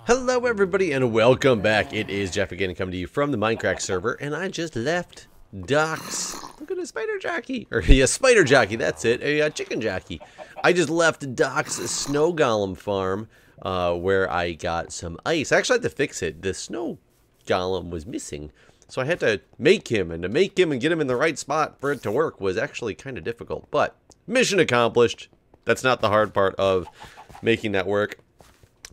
Hello everybody and welcome back. It is Jeff again coming to you from the Mindcrack server, and I just left Doc's. Look at a spider jockey. Or yeah, spider jockey, that's it. A chicken jockey. I just left Doc's snow golem farm where I got some ice. I actually had to fix it. The snow golem was missing. So I had to make him, and to make him and get him in the right spot for it to work was actually kind of difficult. But mission accomplished. That's not the hard part of making that work.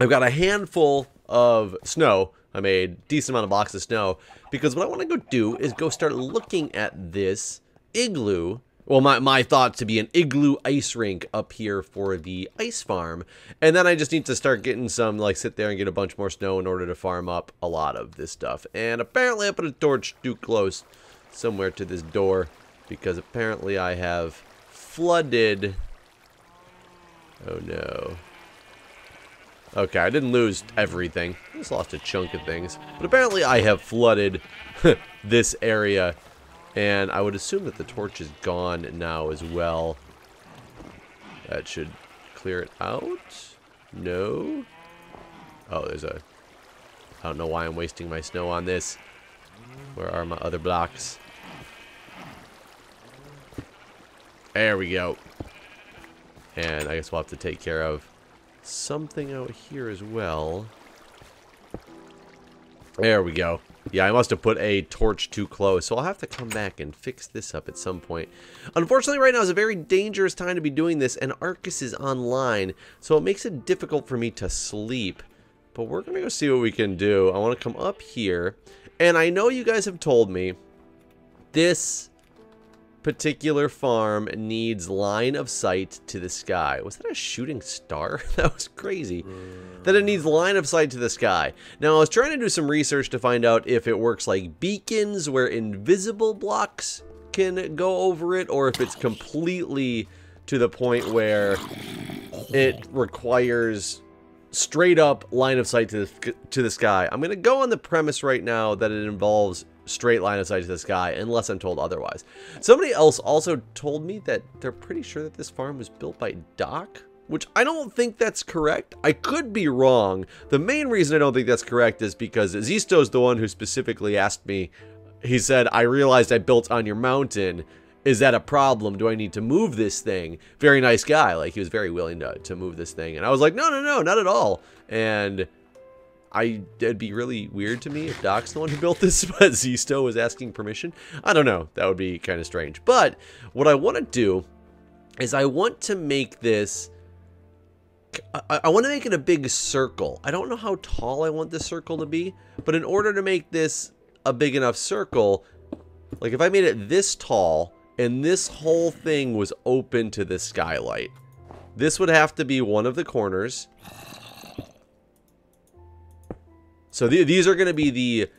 I've got a handful of snow. I made a decent amount of blocks of snow because what I want to go do is go start looking at this igloo. Well, my thought to be an igloo ice rink up here for the ice farm. And then I just need to start getting some, like, sit there and get a bunch more snow in order to farm up a lot of this stuff. And apparently I put a torch too close somewhere to this door because apparently I have flooded. Oh no. Okay, I didn't lose everything. I just lost a chunk of things. But apparently I have flooded this area. And I would assume that the torch is gone now as well. That should clear it out. No. Oh, there's a... I don't know why I'm wasting my snow on this. Where are my other blocks? There we go. And I guess we'll have to take care of something out here as well. There we go. Yeah, I must have put a torch too close, so I'll have to come back and fix this up at some point. Unfortunately, right now is a very dangerous time to be doing this, and Arcus is online, so it makes it difficult for me to sleep. But we're going to go see what we can do. I want to come up here, and I know you guys have told me this particular farm needs line of sight to the sky. Was that a shooting star? That was crazy. That it needs line of sight to the sky. Now, I was trying to do some research to find out if it works like beacons where invisible blocks can go over it, or if it's completely to the point where it requires straight up line of sight to the sky. I'm going to go on the premise right now that it involves straight line of sight to the sky, unless I'm told otherwise. Somebody else also told me that they're pretty sure that this farm was built by Doc, which I don't think that's correct. I could be wrong. The main reason I don't think that's correct is because Zisto's the one who specifically asked me. He said, I realized I built on your mountain. Is that a problem? Do I need to move this thing? Very nice guy. Like, he was very willing to move this thing. And I was like, no, not at all. And it'd be really weird to me if Doc's the one who built this, but Zisto was asking permission. I don't know. That would be kind of strange. But what I want to do is I want to make this... I want to make it a big circle. I don't know how tall I want this circle to be, but in order to make this a big enough circle, like if I made it this tall and this whole thing was open to the skylight, this would have to be one of the corners. So these are going to be the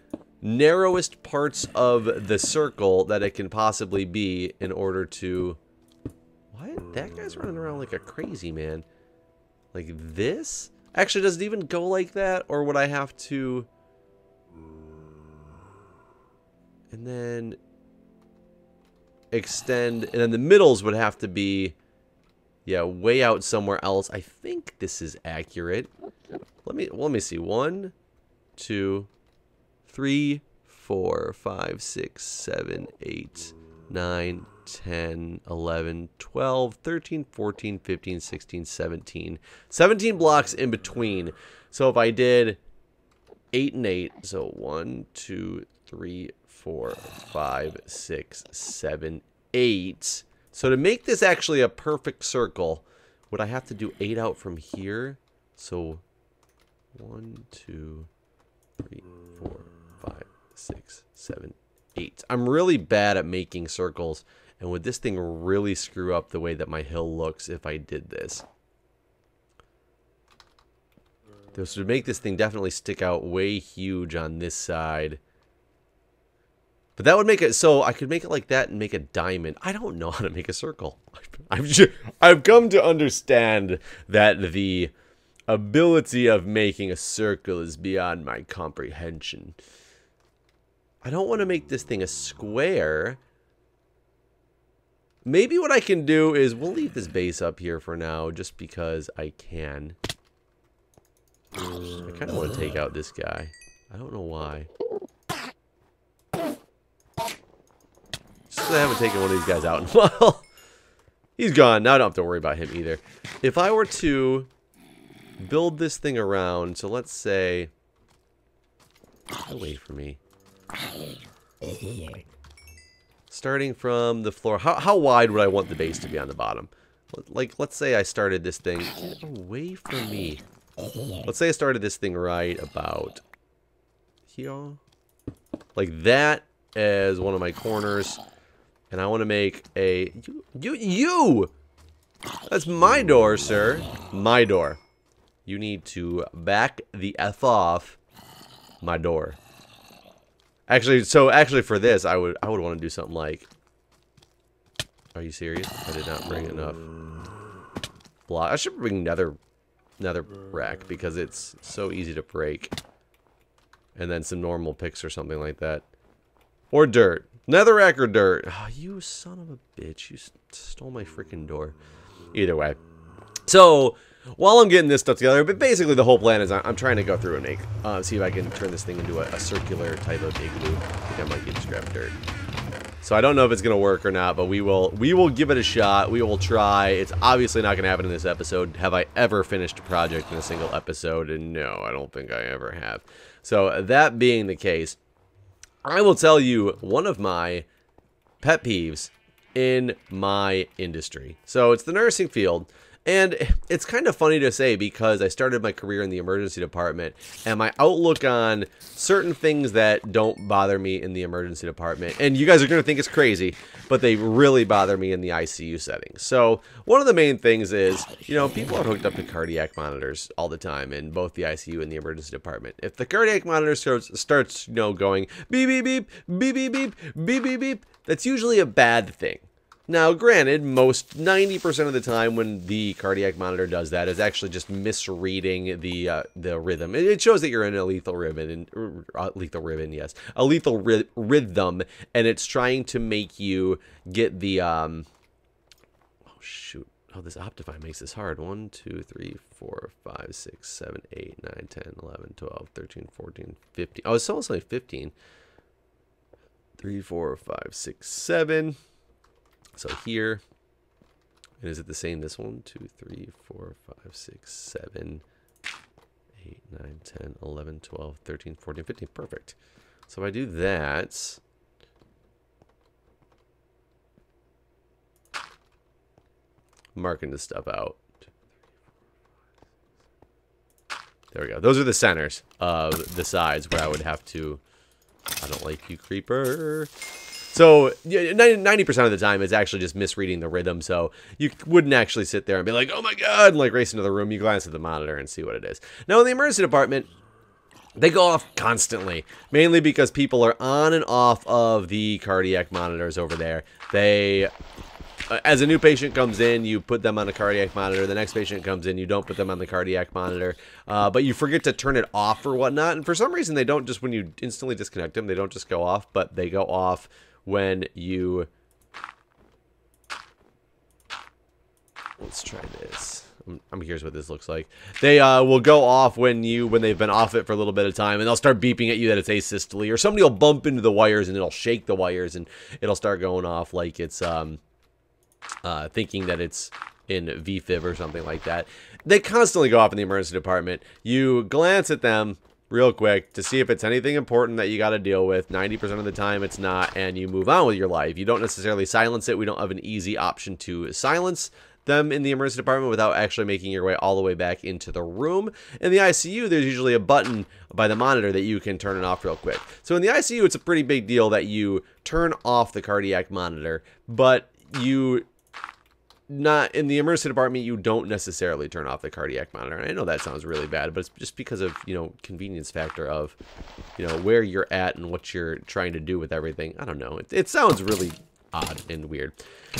narrowest parts of the circle that it can possibly be in order to... What? That guy's running around like a crazy man. Like this? Actually, does it even go like that? Or would I have to... And then... extend... And then the middles would have to be... Yeah, way out somewhere else. I think this is accurate. Let me see. 1, 2, 3, 4, 5, 6, 7, 8, 9, 10, 11, 12, 13, 14, 15, 16, 17. 17 blocks in between. So if I did 8 and 8, so 1, 2, 3, 4, 5, 6, 7, 8. So to make this actually a perfect circle, would I have to do 8 out from here? So 1, 2, 3, 4, 5, 6, 7, 8. I'm really bad at making circles, and would this thing really screw up the way that my hill looks if I did this? This would make this thing definitely stick out way huge on this side. But that would make it so I could make it like that and make a diamond. I don't know how to make a circle. I've come to understand that the ability of making a circle is beyond my comprehension. I don't want to make this thing a square. Maybe what I can do is we'll leave this base up here for now just because I can. I kind of want to take out this guy. I don't know why. Just because I haven't taken one of these guys out in a while. He's gone. Now I don't have to worry about him either. If I were to build this thing around, so let's say... Wait for me. Starting from the floor, how wide would I want the base to be on the bottom? Like, let's say I started this thing... Get away from me. Let's say I started this thing right about here. Like that as one of my corners. And I want to make a... You! That's my door, sir. My door. You need to back the F off my door. Actually, for this, I would want to do something like... Are you serious? I did not bring enough block. I should bring nether rack because it's so easy to break. And then some normal picks or something like that. Or dirt. Netherrack or dirt. Oh, you son of a bitch. You stole my freaking door. Either way. So, while I'm getting this stuff together, but basically the whole plan is I'm trying to go through and make, see if I can turn this thing into a circular type of igloo. I think I might get scrap dirt. So I don't know if it's going to work or not, but we will give it a shot. We will try. It's obviously not going to happen in this episode. Have I ever finished a project in a single episode? And no, I don't think I ever have. So that being the case, I will tell you one of my pet peeves in my industry. So it's the nursing field. And it's kind of funny to say because I started my career in the emergency department, and my outlook on certain things that don't bother me in the emergency department, and you guys are going to think it's crazy, but they really bother me in the ICU setting. So one of the main things is, you know, people are hooked up to cardiac monitors all the time in both the ICU and the emergency department. If the cardiac monitor starts, you know, going beep, beep, beep, beep, beep, beep, beep, beep, beep, that's usually a bad thing. Now, granted, 90% of the time when the cardiac monitor does that is actually just misreading the rhythm. It shows that you're in a lethal rhythm, rhythm, and it's trying to make you get the oh shoot. Oh, this Optifine makes this hard. 1, 2, 3, 4, 5, 6, 7, 8, 9, 10, 11, 12, 13, 14, 15. Oh, it's almost like 15. 3, 4, 5, 6, 7. So here, and is it the same this one? 2, 3, 4, 5, 6, 7, 8, 9, 10, 11, 12, 13, 14, 15. Perfect. So if I do that, I'm marking this stuff out. There we go. Those are the centers of the sides where I would have to... I don't like you, creeper. So 90% of the time, it's actually just misreading the rhythm. So you wouldn't actually sit there and be like, oh my God, and like race into the room. You glance at the monitor and see what it is. Now, in the emergency department, they go off constantly, mainly because people are on and off of the cardiac monitors over there. They... as a new patient comes in, you put them on a cardiac monitor. The next patient comes in, you don't put them on the cardiac monitor. But you forget to turn it off or whatnot. And for some reason, they don't just, when you instantly disconnect them, they don't just go off, but they go off when you... Let's try this. I'm curious what this looks like. They will go off when they've been off it for a little bit of time, and they'll start beeping at you that it's asystole, or somebody will bump into the wires and it'll shake the wires and it'll start going off like it's... thinking that it's in VFib or something like that. They constantly go off in the emergency department. You glance at them real quick to see if it's anything important that you got to deal with. 90% of the time it's not, and you move on with your life. You don't necessarily silence it. We don't have an easy option to silence them in the emergency department without actually making your way all the way back into the room. In the ICU, there's usually a button by the monitor that you can turn it off real quick. So in the ICU, it's a pretty big deal that you turn off the cardiac monitor, but you... not in the emergency department, you don't necessarily turn off the cardiac monitor. And I know that sounds really bad, but it's just because of, you know, convenience factor of, you know, where you're at and what you're trying to do with everything. I don't know. It sounds really odd and weird.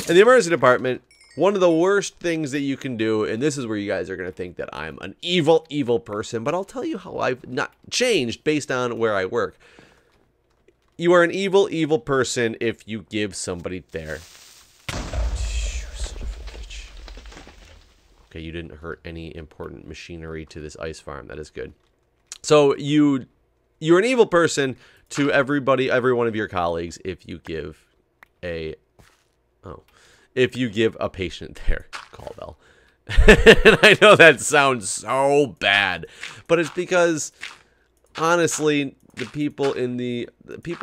In the emergency department, one of the worst things that you can do, and this is where you guys are going to think that I'm an evil, evil person, but I'll tell you how I've not changed based on where I work. You are an evil, evil person if you give somebody their... Okay, you didn't hurt any important machinery to this ice farm. That is good. So you're an evil person to every one of your colleagues if you give a patient their call bell. And I know that sounds so bad, but it's because honestly, the people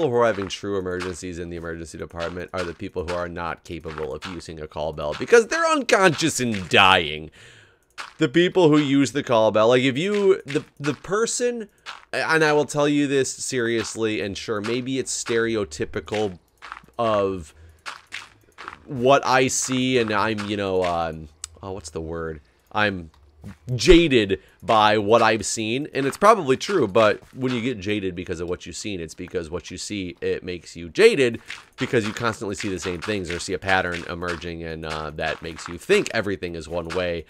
who are having true emergencies in the emergency department are the people who are not capable of using a call bell because they're unconscious and dying. The people who use the call bell, like if you, the person, and I will tell you this seriously, and sure, maybe it's stereotypical of what I see, and I'm, you know, what's the word? I'm jaded by what I've seen, and it's probably true, but when you get jaded because of what you've seen, it's because what you see, it makes you jaded because you constantly see the same things or see a pattern emerging, and that makes you think everything is one way,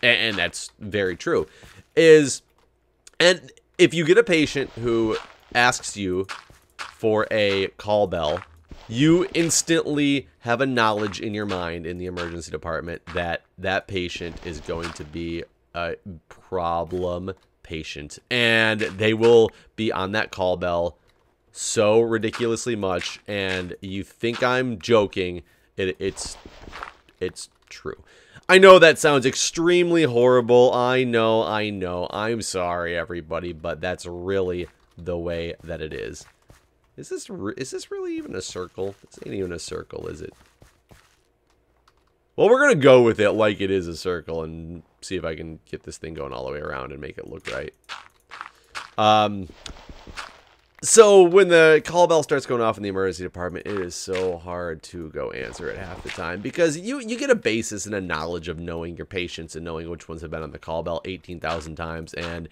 and that's very true. And if you get a patient who asks you for a call bell, you instantly have a knowledge in your mind in the emergency department that that patient is going to be a problem patient. And they will be on that call bell so ridiculously much. And you think I'm joking. It's true. I know that sounds extremely horrible. I know. I'm sorry, everybody. But that's really the way that it is. Is this really even a circle? This ain't even a circle, is it? Well, we're going to go with it like it is a circle and see if I can get this thing going all the way around and make it look right. So when the call bell starts going off in the emergency department, it is so hard to go answer it half the time because you get a basis and a knowledge of knowing your patients and knowing which ones have been on the call bell 18,000 times and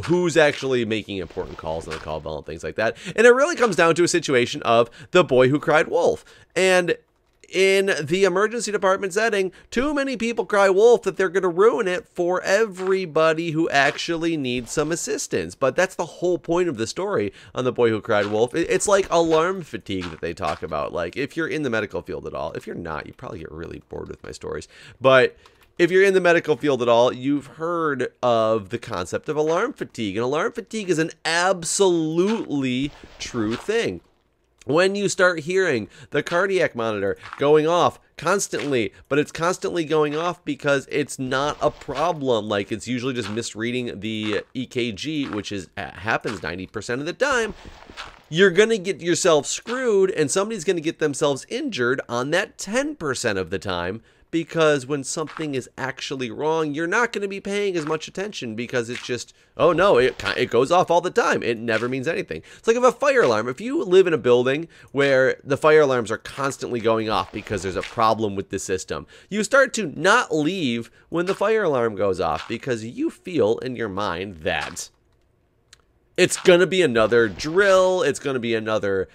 who's actually making important calls on the call bell and things like that. And it really comes down to a situation of the boy who cried wolf. And in the emergency department setting, too many people cry wolf that they're going to ruin it for everybody who actually needs some assistance. But that's the whole point of the story on The Boy Who Cried Wolf. It's like alarm fatigue that they talk about. Like, if you're in the medical field at all, if you're not, you probably get really bored with my stories. But if you're in the medical field at all, you've heard of the concept of alarm fatigue. And alarm fatigue is an absolutely true thing. When you start hearing the cardiac monitor going off constantly, but it's constantly going off because it's not a problem. Like, it's usually just misreading the EKG, which happens 90% of the time. You're going to get yourself screwed, and somebody's going to get themselves injured on that 10% of the time. Because when something is actually wrong, you're not going to be paying as much attention because it's just, oh no, it goes off all the time. It never means anything. It's like if a fire alarm, if you live in a building where the fire alarms are constantly going off because there's a problem with the system, you start to not leave when the fire alarm goes off because you feel in your mind that it's going to be another drill. It's going to be another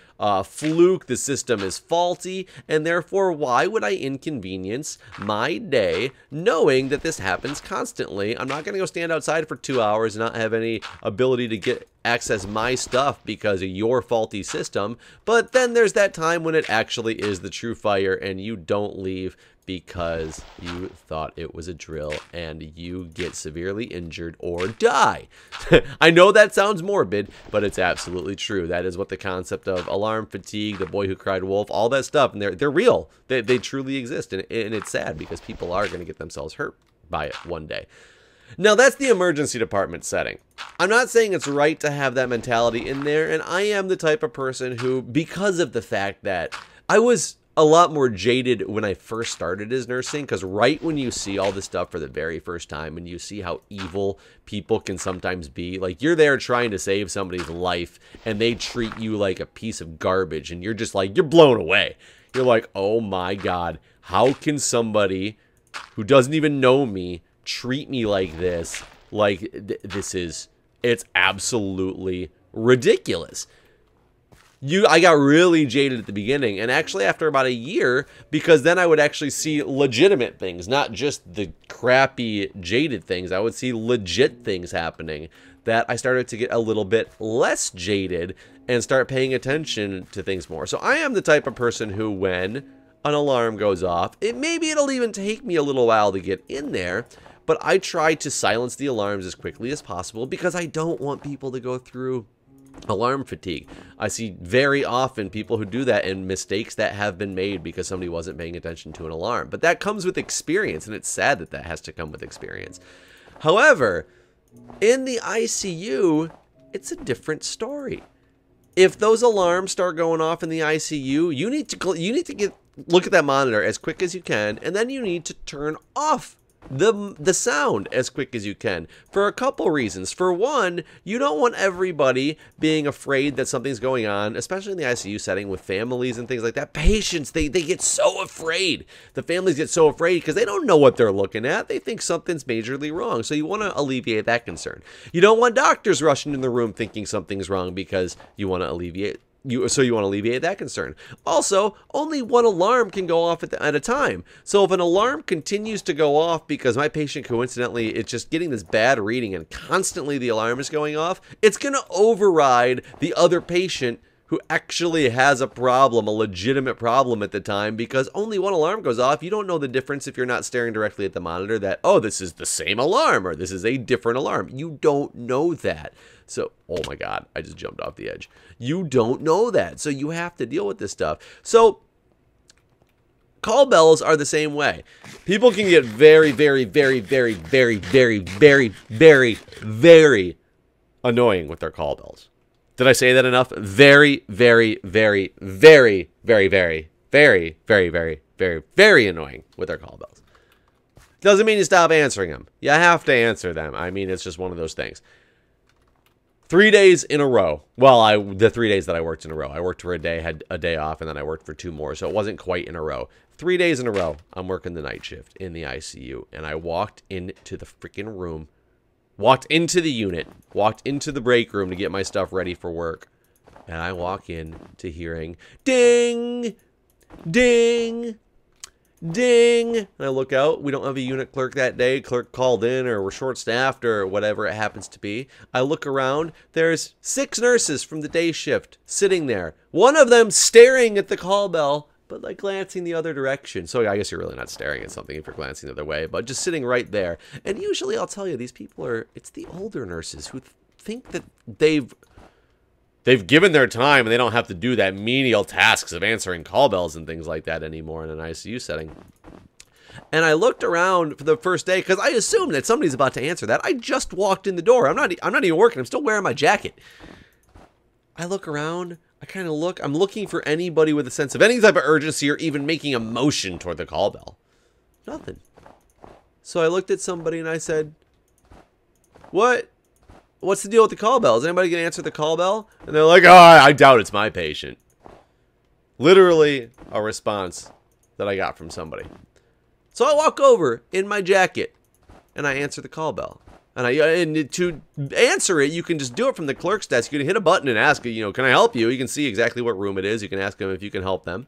fluke. The system is faulty. And therefore, why would I inconvenience my day knowing that this happens constantly? I'm not going to go stand outside for 2 hours and not have any ability to access my stuff because of your faulty system. But then there's that time when it actually is the true fire and you don't leave because you thought it was a drill and you get severely injured or die. I know that sounds morbid, but it's absolutely true. That is what the concept of alarm fatigue, The Boy Who Cried Wolf, all that stuff, and they're real. They truly exist, and it's sad because people are going to get themselves hurt by it one day. Now, that's the emergency department setting. I'm not saying it's right to have that mentality in there, and I am the type of person who, because of the fact that I was a lot more jaded when I first started as nursing, because right when you see all this stuff for the very first time and you see how evil people can sometimes be, like you're there trying to save somebody's life and they treat you like a piece of garbage and you're just like, you're blown away. You're like, oh my God, how can somebody who doesn't even know me treat me like this? Like it's absolutely ridiculous. I got really jaded at the beginning, and actually after about a year, because then I would actually see legitimate things, not just the crappy jaded things. I would see legit things happening that I started to get a little bit less jaded and start paying attention to things more. So I am the type of person who, when an alarm goes off, maybe it'll even take me a little while to get in there, but I try to silence the alarms as quickly as possible because I don't want people to go through alarm fatigue. I see very often people who do that and mistakes that have been made because somebody wasn't paying attention to an alarm. But that comes with experience, and it's sad that that has to come with experience. However, in the ICU, it's a different story. If those alarms start going off in the ICU, you need to look at that monitor as quick as you can, and then you need to turn off the sound as quick as you can for a couple reasons. For one, you don't want everybody being afraid that something's going on, especially in the ICU setting with families and things like that. Patients, they get so afraid. The families get so afraid because they don't know what they're looking at. They think something's majorly wrong. So you want to alleviate that concern. You don't want doctors rushing in the room thinking something's wrong because you want to alleviate that concern. Also, only one alarm can go off at a time. So if an alarm continues to go off because my patient coincidentally it's just getting this bad reading and constantly the alarm is going off, it's going to override the other patient who actually has a problem, a legitimate problem at the time, because only one alarm goes off. You don't know the difference if you're not staring directly at the monitor that, oh, this is the same alarm or this is a different alarm. You don't know that. So, oh my God, I just jumped off the edge. You don't know that. So you have to deal with this stuff. So call bells are the same way. People can get very, very, very, very, very, very, very, very, very annoying with their call bells. Did I say that enough? Very, very, very, very, very, very, very, very, very, very, very annoying with their call bells. Doesn't mean you stop answering them. You have to answer them. I mean, it's just one of those things. 3 days in a row. Well, the 3 days that I worked in a row. I worked for a day, had a day off, and then I worked for 2 more. So it wasn't quite in a row. 3 days in a row, I'm working the night shift in the ICU. And I walked into the freaking room. Walked into the unit. Walked into the break room to get my stuff ready for work. And I walk in to hearing, ding, ding, ding. And I look out. We don't have a unit clerk that day. Clerk called in or we're short-staffed or whatever it happens to be. I look around. There's 6 nurses from the day shift sitting there. One of them staring at the call bell, but like glancing the other direction. So I guess you're really not staring at something if you're glancing the other way, but just sitting right there. And usually I'll tell you, these people it's the older nurses who think that they've given their time and they don't have to do that menial tasks of answering call bells and things like that anymore in an ICU setting. And I looked around for the first day because I assumed that somebody's about to answer that. I just walked in the door. I'm not even working. I'm still wearing my jacket. I look around. I kind of look. I'm looking for anybody with a sense of any type of urgency or even making a motion toward the call bell. Nothing. So I looked at somebody and I said, What's the deal with the call bell? Is anybody going to answer the call bell? And they're like, oh, I doubt it's my patient. Literally a response that I got from somebody. So I walk over in my jacket and I answer the call bell. And to answer it, you can just do it from the clerk's desk. You can hit a button and ask, can I help you? You can see exactly what room it is. You can ask them if you can help them.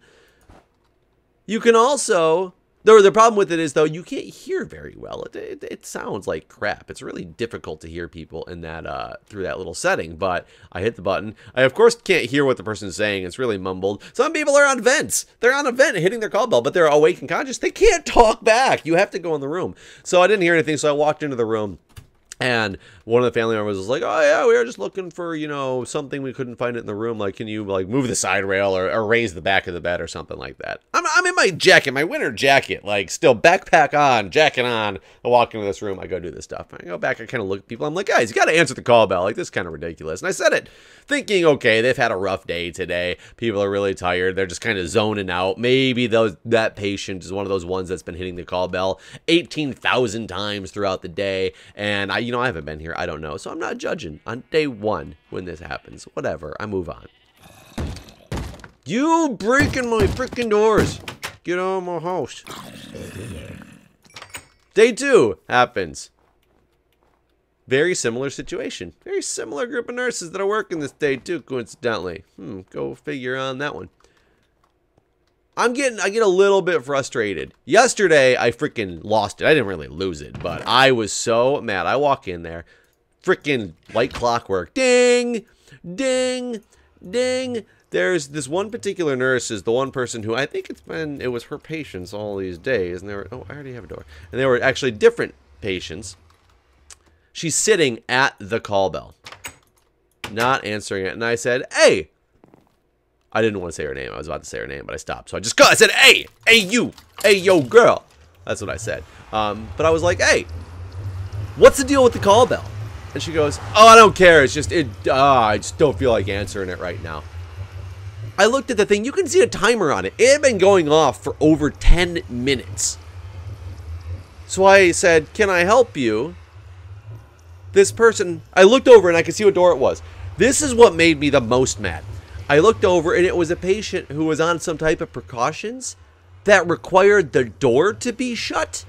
You can also... The problem with it is, though, you can't hear very well. It sounds like crap. It's really difficult to hear people in that through that little setting. But I hit the button. I, of course, can't hear what the person's saying. It's really mumbled. Some people are on vents. They're on a vent hitting their call bell, but they're awake and conscious. They can't talk back. You have to go in the room. So I didn't hear anything, so I walked into the room. And one of the family members was like, oh, yeah, we were just looking for, something. We couldn't find it in the room. Like, can you, move the side rail or raise the back of the bed or something like that? I'm in my jacket, my winter jacket, still backpack on, jacket on. I walk into this room. I go do this stuff. I go back. I kind of look at people. I'm like, guys, you got to answer the call bell. This is kind of ridiculous. And I said it thinking, okay, they've had a rough day today. People are really tired. They're just kind of zoning out. Maybe that patient is one of those ones that's been hitting the call bell 18,000 times throughout the day. And I haven't been here. I don't know. So I'm not judging on day 1 when this happens. Whatever. I move on. You breaking my freaking doors. Get out of my house. Day 2 happens. Very similar situation. Very similar group of nurses that are working this day too, coincidentally. Go figure on that one. I get a little bit frustrated. Yesterday, I freaking lost it. I didn't really lose it, but I was so mad. I walk in there, freaking like clockwork. Ding, ding, ding, there's this one particular nurse is the one person who I think it was her patients all these days, and they were, oh, I already have a door, and they were actually different patients. She's sitting at the call bell, not answering it, and I said, hey. I didn't want to say her name. I was about to say her name, but I stopped. So I said, hey, you, hey, yo, girl. That's what I said. But I was like, hey, what's the deal with the call bell? And she goes, oh, I don't care. It's just, I just don't feel like answering it right now. I looked at the thing. You can see a timer on it. It had been going off for over 10 minutes. So I said, can I help you? This person, I looked over and I could see what door it was. This is what made me the most mad. I looked over and it was a patient who was on some type of precautions that required the door to be shut.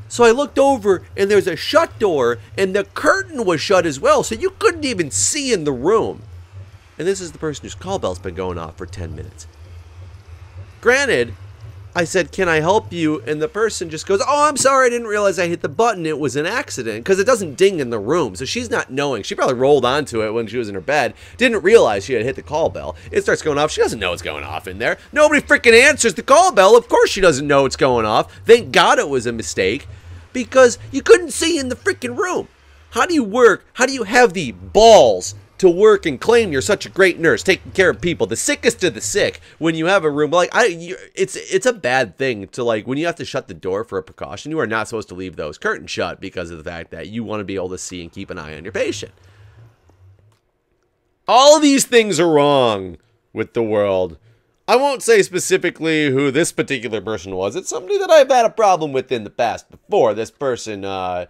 So I looked over and there's a shut door and the curtain was shut as well, so you couldn't even see in the room. And this is the person whose call bell's been going off for 10 minutes. Granted, I said, can I help you? And the person just goes, oh, I'm sorry, I didn't realize I hit the button. It was an accident. Because it doesn't ding in the room. So she's not knowing. She probably rolled onto it when she was in her bed. Didn't realize she had hit the call bell. It starts going off. She doesn't know what's going off in there. Nobody freaking answers the call bell. Of course she doesn't know what's going off. Thank God it was a mistake. Because you couldn't see in the freaking room. How do you work? How do you have the balls to work and claim you're such a great nurse, taking care of people, the sickest of the sick, when you have a room like it's a bad thing to, like, when you have to shut the door for a precaution. You are not supposed to leave those curtains shut because of the fact that you want to be able to see and keep an eye on your patient. All of these things are wrong with the world. I won't say specifically who this particular person was. It's somebody that I've had a problem with in the past before. This person, not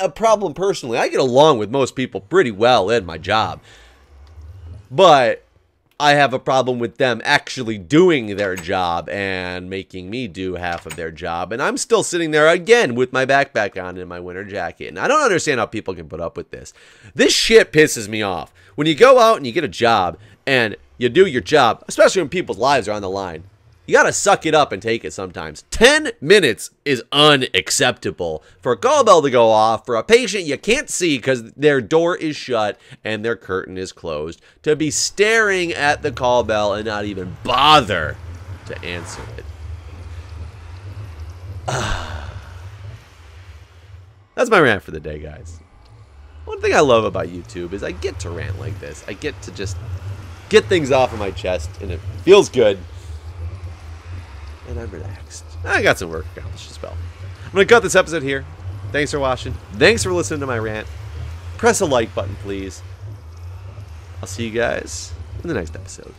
a problem personally. I get along with most people pretty well in my job. But I have a problem with them actually doing their job and making me do half of their job. And I'm still sitting there again with my backpack on and my winter jacket. And I don't understand how people can put up with this. This shit pisses me off. When you go out and you get a job and you do your job, especially when people's lives are on the line, you gotta suck it up and take it sometimes. 10 minutes is unacceptable for a call bell to go off for a patient you can't see because their door is shut and their curtain is closed, to be staring at the call bell and not even bother to answer it. That's my rant for the day, guys. One thing I love about YouTube is I get to rant like this. I get to just get things off of my chest, and it feels good. And I'm relaxed. I got some work accomplished as well. I'm going to cut this episode here. Thanks for watching. Thanks for listening to my rant. Press a like button, please. I'll see you guys in the next episode.